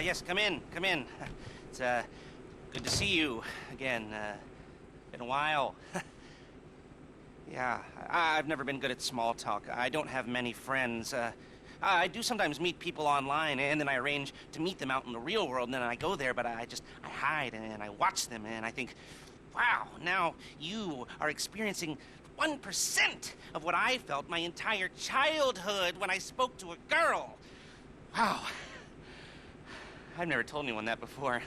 Yes, come in, come in. It's, good to see you again. Been a while. Yeah, I've never been good at small talk. I don't have many friends. I do sometimes meet people online, and then I arrange to meet them out in the real world, and then I go there, but I hide, and I watch them, and I think, wow, now you are experiencing 1% of what I felt my entire childhood when I spoke to a girl. Wow. I've never told anyone that before.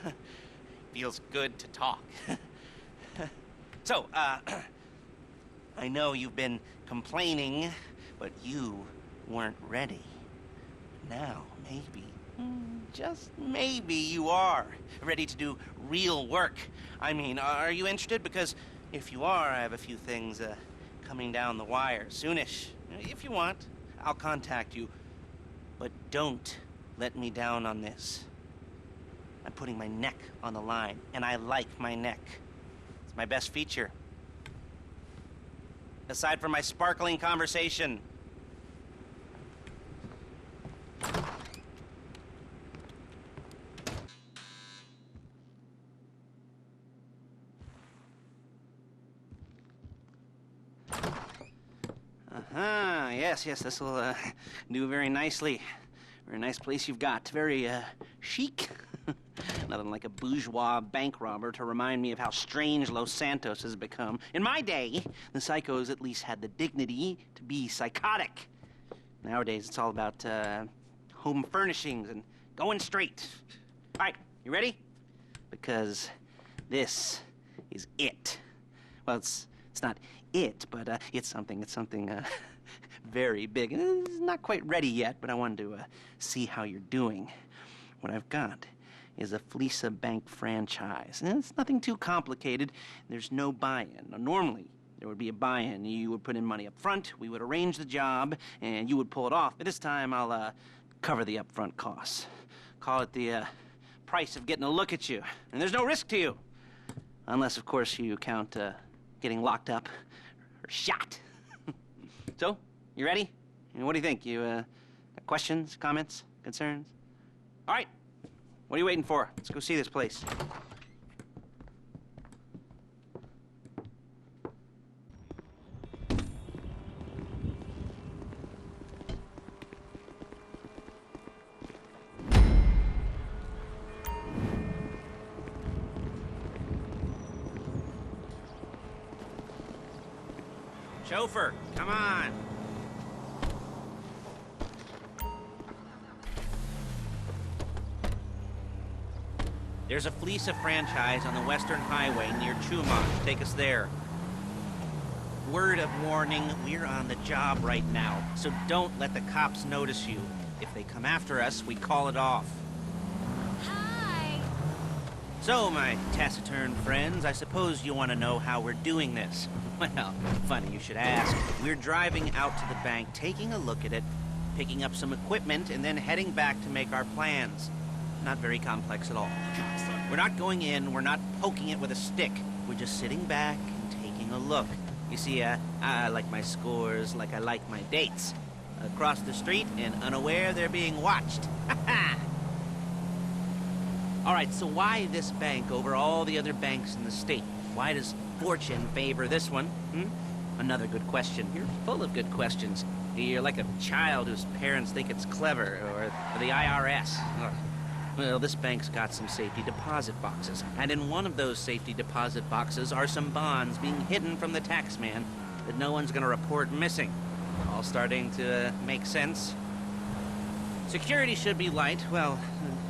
Feels good to talk. So, I know you've been complaining, but you weren't ready. Now, maybe, just maybe you are ready to do real work. I mean, are you interested? Because if you are, I have a few things coming down the wire soonish. If you want, I'll contact you. But don't let me down on this. I'm putting my neck on the line, and I like my neck. It's my best feature. Aside from my sparkling conversation. Yes, this will do very nicely. Very nice place you've got. Very chic. Nothing like a bourgeois bank robber to remind me of how strange Los Santos has become. In my day, the psychos at least had the dignity to be psychotic. Nowadays, it's all about home furnishings and going straight. All right, you ready? Because this is it. Well, it's not it, but it's something very big. It's not quite ready yet, but I wanted to see how you're doing. What I've got is a Fleeca bank franchise. And it's nothing too complicated. There's no buy-in. Now, normally, there would be a buy-in. You would put in money up front, we would arrange the job, and you would pull it off. But this time, I'll cover the upfront costs. Call it the price of getting a look at you. And there's no risk to you. Unless, of course, you count getting locked up or shot. So, you ready? What do you think? You got questions, comments, concerns? All right. What are you waiting for? Let's go see this place. Chauffeur, come on. There's a Fleeca franchise on the Western Highway near Chumash. Take us there. Word of warning, we're on the job right now, so don't let the cops notice you. If they come after us, we call it off. Hi! So, my taciturn friends, I suppose you want to know how we're doing this. Well, funny you should ask. We're driving out to the bank, taking a look at it, picking up some equipment, and then heading back to make our plans. Not very complex at all. We're not going in, we're not poking it with a stick. We're just sitting back and taking a look. You see, I like my scores like I like my dates. Across the street and unaware they're being watched. All right, so why this bank over all the other banks in the state? Why does fortune favor this one? Another good question. You're full of good questions. You're like a child whose parents think it's clever, or the IRS. Well, this bank's got some safety deposit boxes, and in one of those safety deposit boxes are some bonds being hidden from the tax man that no one's gonna report missing. All starting to make sense. Security should be light, well,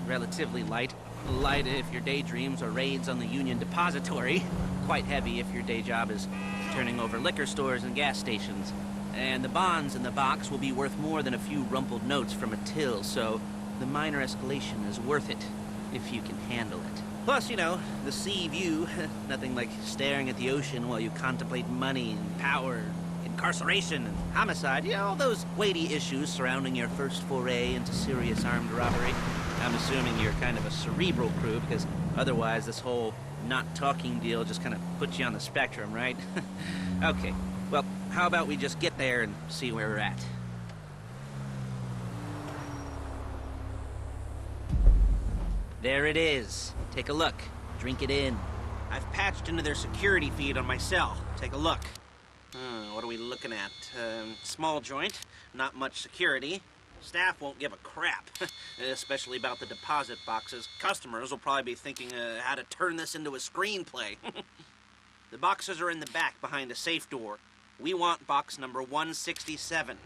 relatively light. Light if your daydreams are raids on the Union Depository. Quite heavy if your day job is turning over liquor stores and gas stations. And the bonds in the box will be worth more than a few rumpled notes from a till, so the minor escalation is worth it, if you can handle it. Plus, you know, the sea view, nothing like staring at the ocean while you contemplate money and power, incarceration and homicide, you know, all those weighty issues surrounding your first foray into serious armed robbery. I'm assuming you're kind of a cerebral crew, because otherwise this whole not talking deal just kind of puts you on the spectrum, right? Okay, well, how about we just get there and see where we're at? There it is. Take a look. Drink it in. I've patched into their security feed on my cell. Take a look. What are we looking at? Small joint, not much security. Staff won't give a crap, especially about the deposit boxes. Customers will probably be thinking how to turn this into a screenplay. The boxes are in the back behind a safe door. We want box number 167.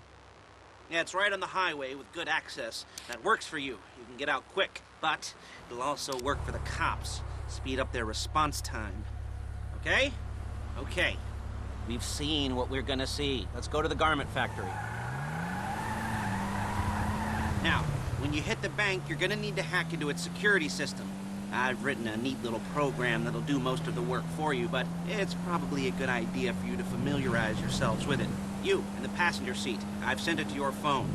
Yeah, it's right on the highway with good access. That works for you. You can get out quick. But it'll also work for the cops. Speed up their response time. Okay? Okay. We've seen what we're gonna see. Let's go to the garment factory. Now, when you hit the bank, you're gonna need to hack into its security system. I've written a neat little program that'll do most of the work for you, but it's probably a good idea for you to familiarize yourselves with it. You, in the passenger seat, I've sent it to your phone.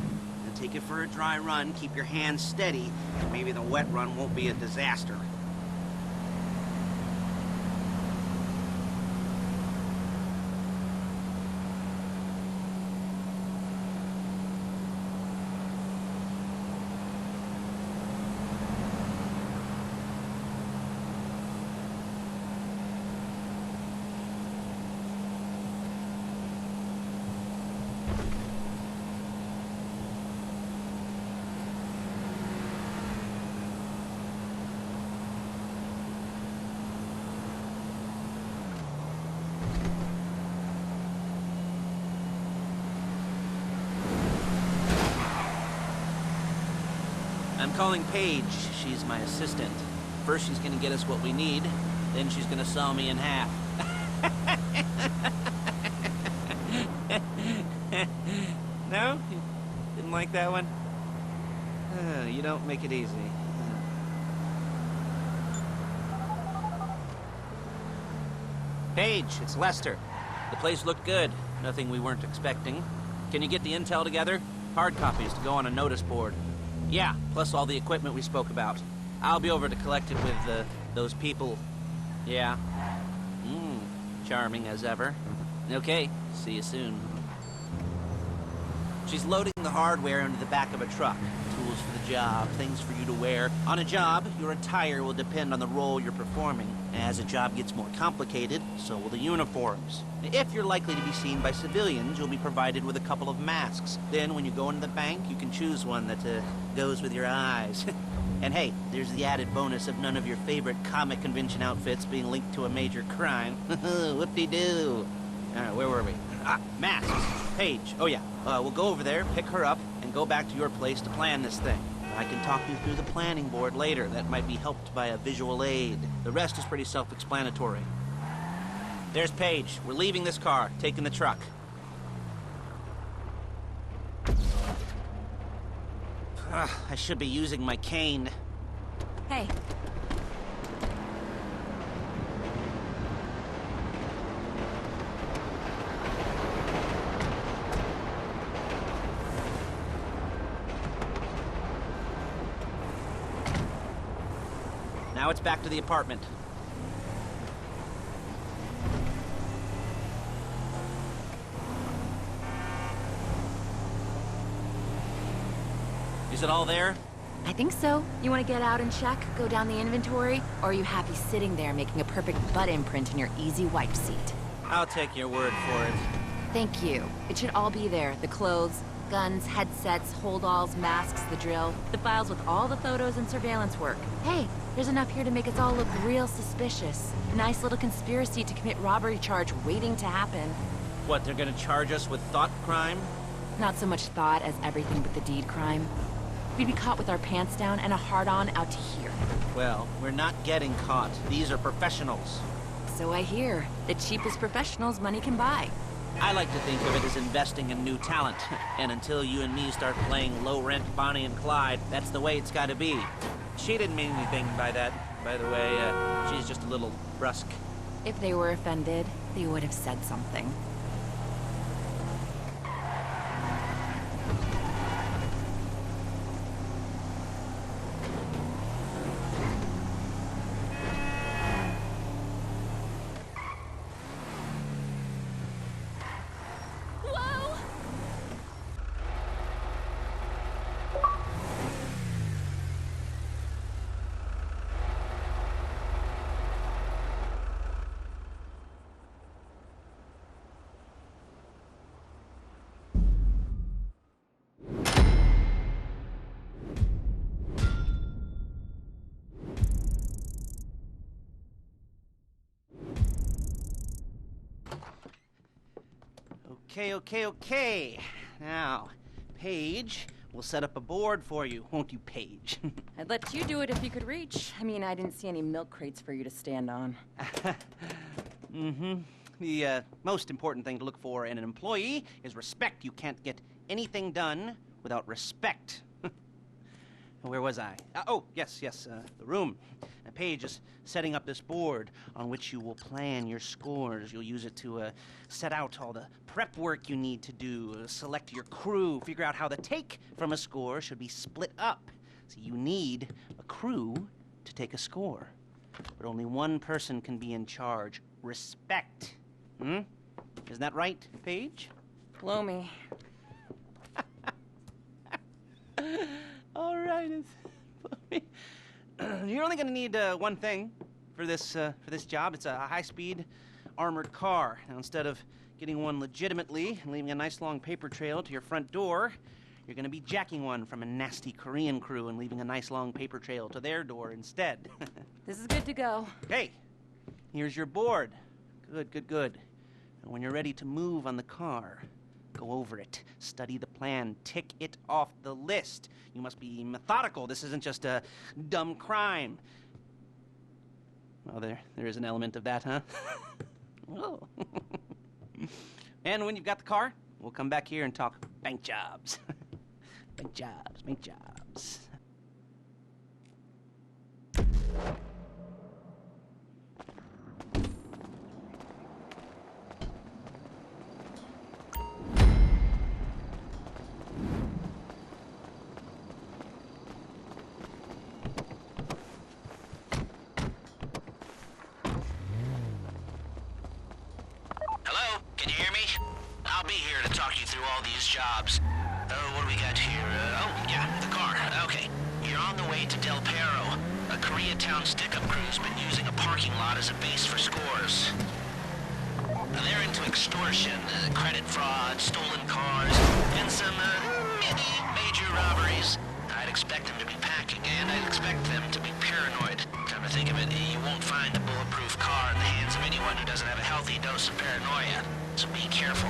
Now take it for a dry run, keep your hands steady, and maybe the wet run won't be a disaster. I'm calling Paige. She's my assistant. First she's gonna get us what we need, then she's gonna saw me in half. No? You didn't like that one? You don't make it easy. Paige, it's Lester. The place looked good. Nothing we weren't expecting. Can you get the intel together? Hard copies to go on a notice board. Yeah, plus all the equipment we spoke about. I'll be over to collect it with, those people. Yeah. Charming as ever. Okay, see you soon. She's loading the hardware into the back of a truck. Tools for the job, things for you to wear. On a job, your attire will depend on the role you're performing. As a job gets more complicated, so will the uniforms. If you're likely to be seen by civilians, you'll be provided with a couple of masks. Then, when you go into the bank, you can choose one that goes with your eyes. And hey, there's the added bonus of none of your favorite comic convention outfits being linked to a major crime. Whoop-de-doo. Where were we? Masks. Paige. Oh yeah, we'll go over there, pick her up, and go back to your place to plan this thing. I can talk you through the planning board later. That might be helped by a visual aid. The rest is pretty self-explanatory. There's Paige. We're leaving this car, taking the truck. I should be using my cane. Hey. Now it's back to the apartment. Is it all there? I think so. You want to get out and check, go down the inventory, or are you happy sitting there making a perfect butt imprint in your easy wipe seat? I'll take your word for it. Thank you. It should all be there. The clothes, guns, headsets, holdalls, masks, the drill, the files with all the photos and surveillance work. Hey, there's enough here to make us all look real suspicious. Nice little conspiracy to commit robbery charge waiting to happen. What, they're gonna charge us with thought crime? Not so much thought as everything but the deed crime. We'd be caught with our pants down and a hard-on out to here. Well, we're not getting caught. These are professionals. So I hear. The cheapest professionals money can buy. I like to think of it as investing in new talent. And until you and me start playing low-rent Bonnie and Clyde, that's the way it's gotta be. She didn't mean anything by that, by the way. She's just a little brusque. If they were offended, they would have said something. Okay. Now, Paige will set up a board for you, won't you, Paige? I'd let you do it if you could reach. I mean, I didn't see any milk crates for you to stand on. The most important thing to look for in an employee is respect. You can't get anything done without respect. Where was I? Yes, the room. Paige is setting up this board on which you will plan your scores. You'll use it to set out all the prep work you need to do, select your crew, figure out how the take from a score should be split up. So you need a crew to take a score. But only one person can be in charge. Respect. Isn't that right, Paige? Blow me. All right. You're only going to need one thing for this job. It's a high-speed armored car. Now, instead of getting one legitimately and leaving a nice long paper trail to your front door, you're going to be jacking one from a nasty Korean crew and leaving a nice long paper trail to their door instead. This is good to go. Hey, here's your board. Good. And when you're ready to move on the car, go over it, study the plan, tick it off the list. You must be methodical. This isn't just a dumb crime. Well, there is an element of that, huh? Oh. And when you've got the car, we'll come back here and talk bank jobs. Bank jobs. Hello? Can you hear me? I'll be here to talk you through all these jobs. What do we got here? The car. Okay. You're on the way to Del Perro. A Koreatown stick-up crew's been using a parking lot as a base for scores. They're into extortion, credit fraud, stolen cars, and some, major robberies. I'd expect them to be packing, and I'd expect them to be paranoid. Come to think of it, you won't find a bulletproof car in the hands of anyone who doesn't have a healthy dose of paranoia. So be careful.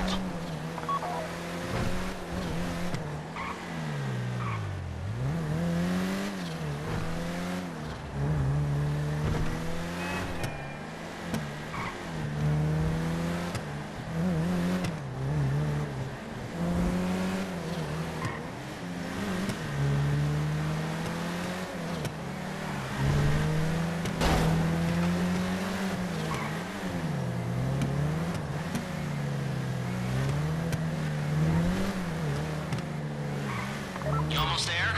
You almost there?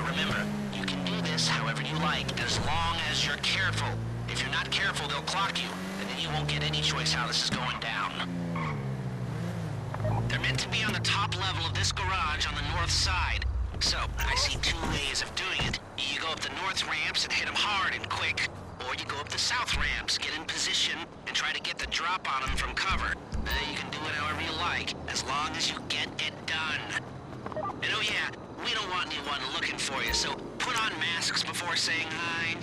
Remember, you can do this however you like, as long as you're careful. If you're not careful, they'll clock you, and then you won't get any choice how this is going down. They're meant to be on the top level of this garage on the north side. So, I see two ways of doing it. You go up the north ramps and hit them hard and quick, or you go up the south ramps, get in position, and try to get the drop on them from cover. You can do it however you like, as long as you get it done. And oh yeah, we don't want anyone looking for you, so put on masks before saying hi.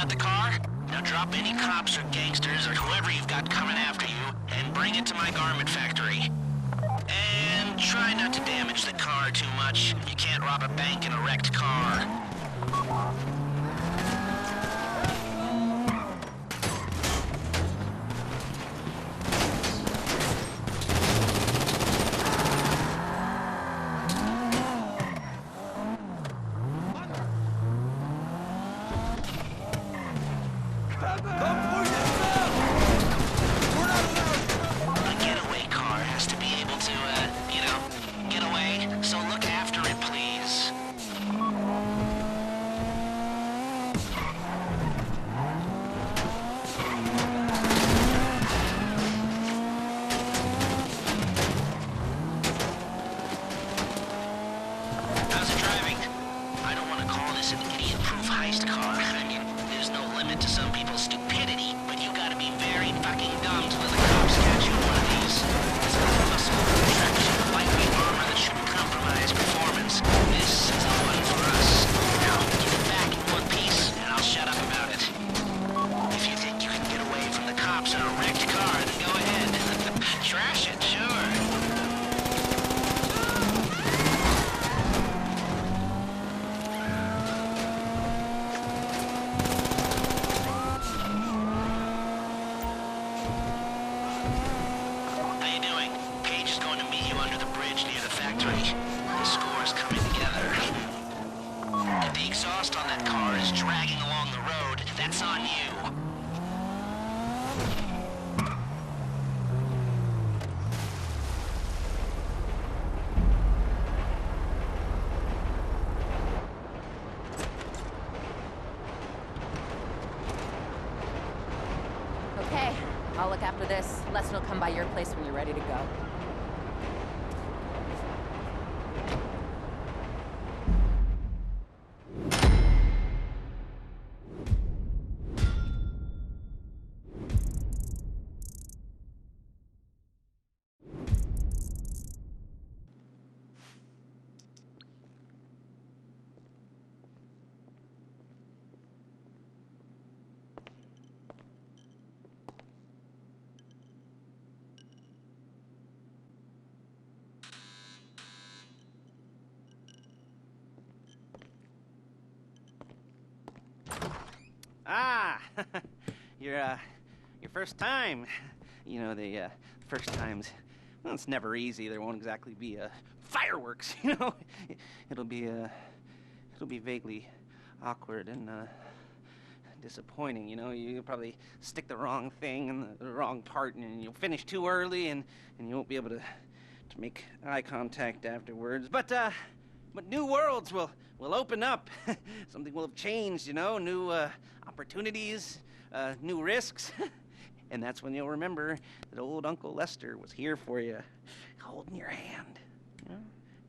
got the car? Now drop any cops or gangsters or whoever you've got coming after you and bring it to my garment factory. And try not to damage the car too much. You can't rob a bank in a wrecked car. How's it driving? I don't want to call this an idiot-proof heist car. I mean, there's no limit to some people's stupidity, but you gotta be very fucking dumb to let the cops catch you in one of these. It's got muscle, traction, lightweight armor that shouldn't compromise performance. This is the one for us. Now, give it back in one piece, and I'll shut up about it. If you think you can get away from the cops in a wrecked car, then go ahead. Trash it, sure. The score's coming together. If the exhaust on that car is dragging along the road, that's on you. Okay, I'll look after this. Lesson will come by your place when you're ready to go. Ah, your first time. You know, the first times, well, it's never easy. There won't exactly be fireworks, you know. It'll be vaguely awkward and disappointing, you know. You'll probably stick the wrong thing in the wrong part, and you'll finish too early, and you won't be able to make eye contact afterwards. But new worlds will open up. Something will have changed, you know. New opportunities, new risks. And that's when you'll remember that old Uncle Lester was here for you, holding your hand, you know,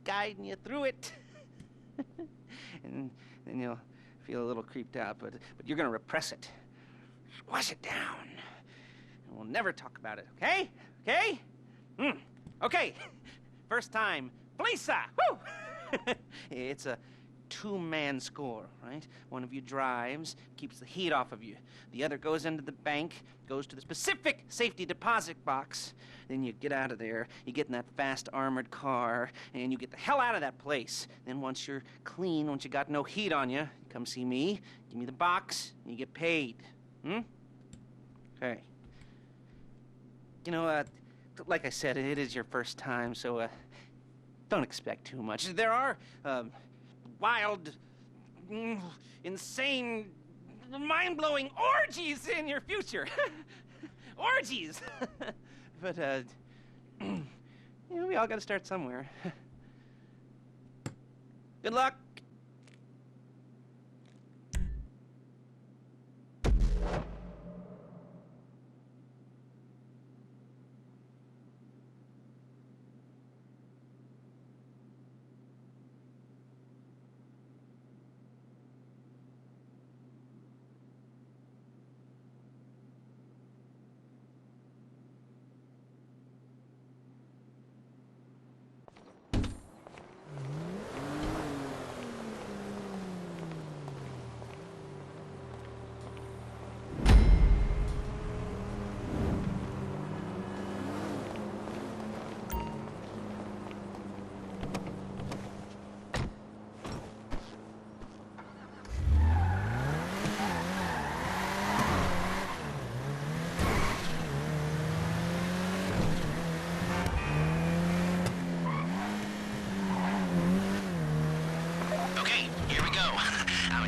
guiding you through it. And then you'll feel a little creeped out, but you're gonna repress it, squash it down, and we'll never talk about it. Okay? Okay? Okay. First time, Fleeca. Woo! It's a two-man score, right? One of you drives, keeps the heat off of you. The other goes into the bank, goes to the specific safety deposit box. Then you get out of there, you get in that fast armored car, and you get the hell out of that place. Then once you're clean, once you got no heat on you, come see me, give me the box, and you get paid. Okay. You know, like I said, it is your first time, so don't expect too much. There are wild, insane, mind-blowing orgies in your future. Orgies! But, you know, we all gotta start somewhere. Good luck!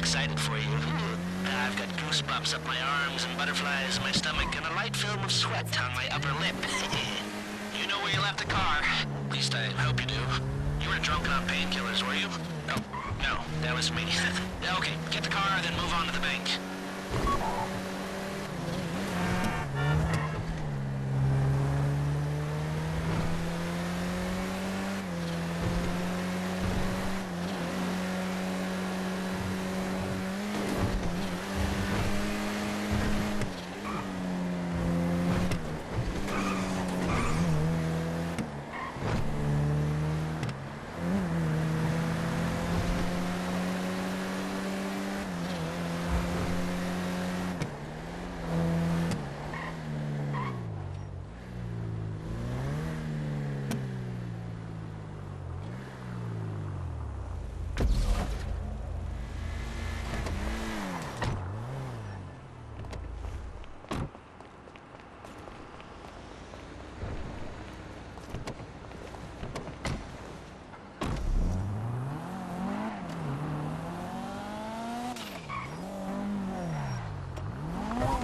excited for you. I've got goosebumps up my arms and butterflies in my stomach and a light film of sweat on my upper lip. You know where you left the car. At least I hope you do. You were drunk on painkillers, were you? Oh, no, that was me. Okay, get the car, then move on to the bank.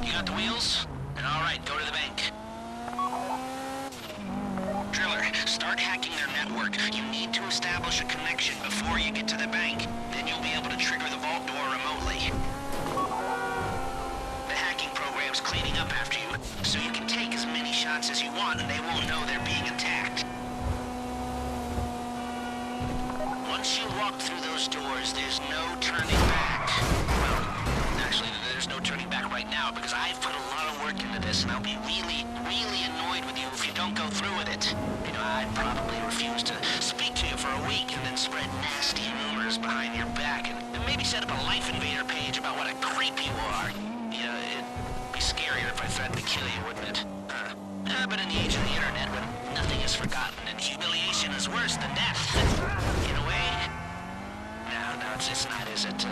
You got the wheels? And all right, go to the bank. Driller, start hacking their network. You need to establish a connection before you get to the bank. Then you'll be able to trigger the vault door remotely. The hacking program's cleaning up after you, so you can take as many shots as you want and they won't know they're being attacked. Once you walk through those doors, there's no turning back. Well, actually, there's no turning back right now because I've put a lot of work into this and I'll be really, really annoyed with you if you don't go through with it. You know, I'd probably refuse to speak to you for a week and then spread nasty rumors behind your back and maybe set up a Life Invader page about what a creep you are. You know, it'd be scarier if I threatened to kill you, wouldn't it? But in the age of the internet, when nothing is forgotten and humiliation is worse than death, in a way, no, it's not, is it?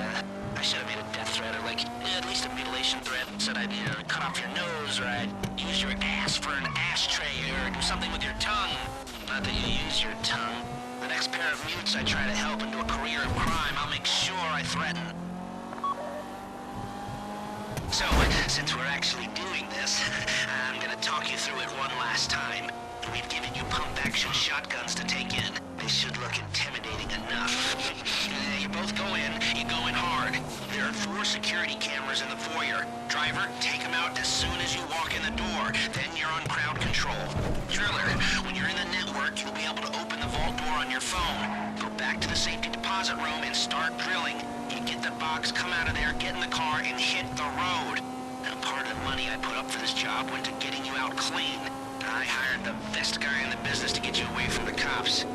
I should have made a death threat or like at least a mutilation threat and said I'd cut off your nose or I'd use your ass for an ashtray or do something with your tongue. Not that you use your tongue. The next pair of mutes I try to help into a career of crime, I'll make sure I threaten. So, since we're actually doing this, I'm gonna talk you through it one last time. We've given you pump-action shotguns to take in. They should look intimidating enough. You both go in, you go in hard. There are 4 security cameras in the foyer. Driver, take them out as soon as you walk in the door. Then you're on crowd control. Driller, when you're in the network, you'll be able to open the vault door on your phone. Go back to the safety deposit room and start drilling. You get the box, come out of there, get in the car, and hit the road. Now, part of the money I put up for this job went to getting you out clean. I hired the best guy in the business to get you away from the cops.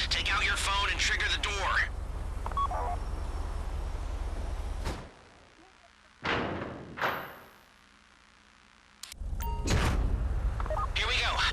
Take out your phone and trigger the door. Here we go.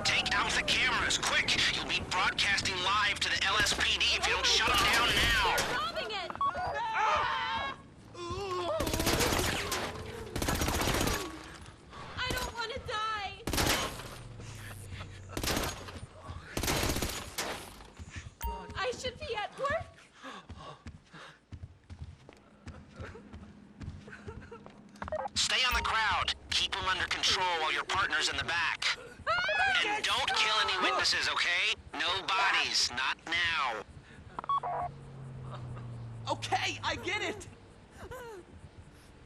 Take out the cameras, quick! You'll be broadcasting live to the LSPD if you don't shut them down now! Robbing it! I don't want to die! I should be at work. Stay on the crowd. Keep them under control while your partner's in the back. And don't kill any witnesses, okay? No bodies, not now. Okay, I get it!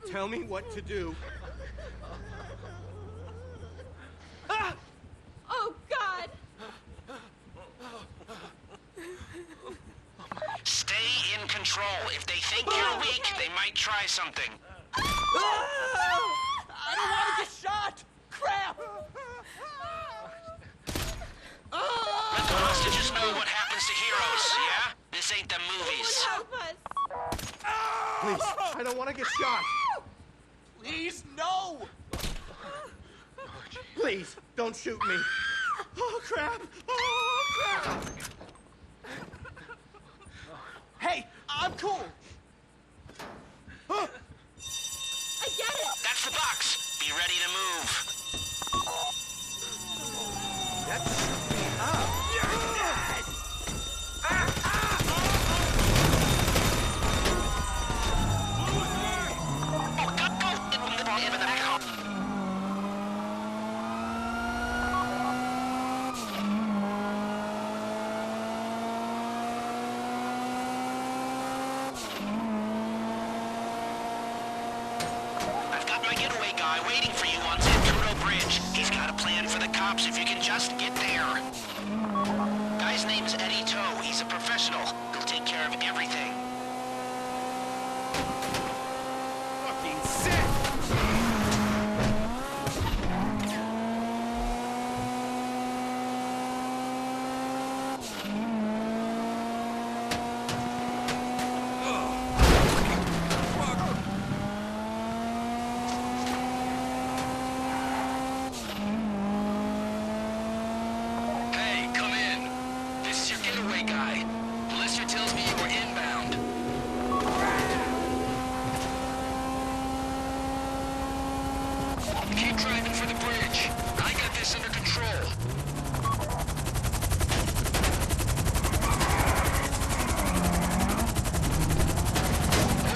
Tell me what to do. Ah! Oh, God! Stay in control. If they think you're weak, they might try something. Ah! I don't want to get shot! Crap! Let the hostages know what happens to heroes, yeah? This ain't the movies. Help us! Please, I don't want to get shot! Please, no! Please, don't shoot me. Oh, crap! Oh, crap! Hey, I'm cool! I get it! That's the box. Be ready to move. That's me up. You're dead! I've got my getaway guy waiting for you on Trudeau Bridge. He's got a plan for the cops if you can just get there. Guy's name's Eddie Toe. He's a professional. He'll take care of everything. Fucking sick! Hey, come in. This is your getaway guy. Lister tells me you were inbound. Keep driving for the bridge. I got this under control.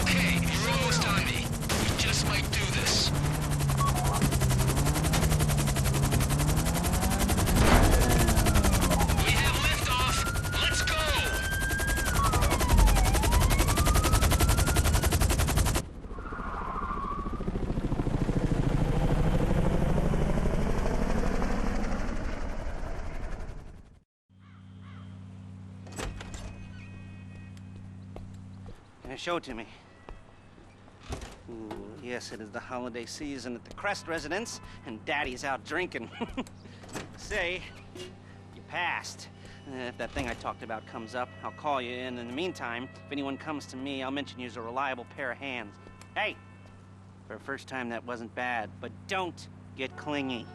Okay, you're almost on me. We just might do this. We have liftoff. Let's go! Show it to me. Ooh, yes, it is the holiday season at the Crest residence, and Daddy's out drinking. Say, you passed. If that thing I talked about comes up, I'll call you in. In the meantime, if anyone comes to me, I'll mention you as a reliable pair of hands. Hey, for a first time, that wasn't bad, but don't get clingy.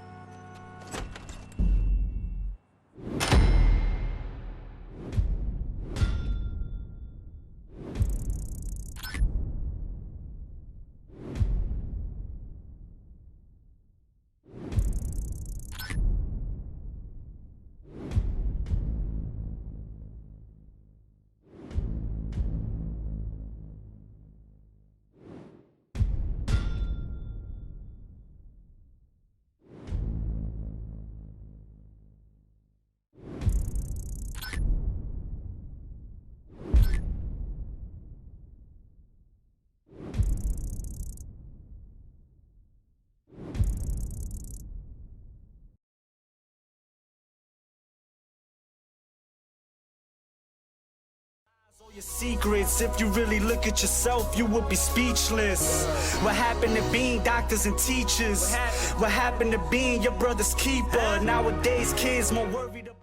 All your secrets, if you really look at yourself, you would be speechless. What happened to being doctors and teachers? What happened to being your brother's keeper? Nowadays, kids more worried about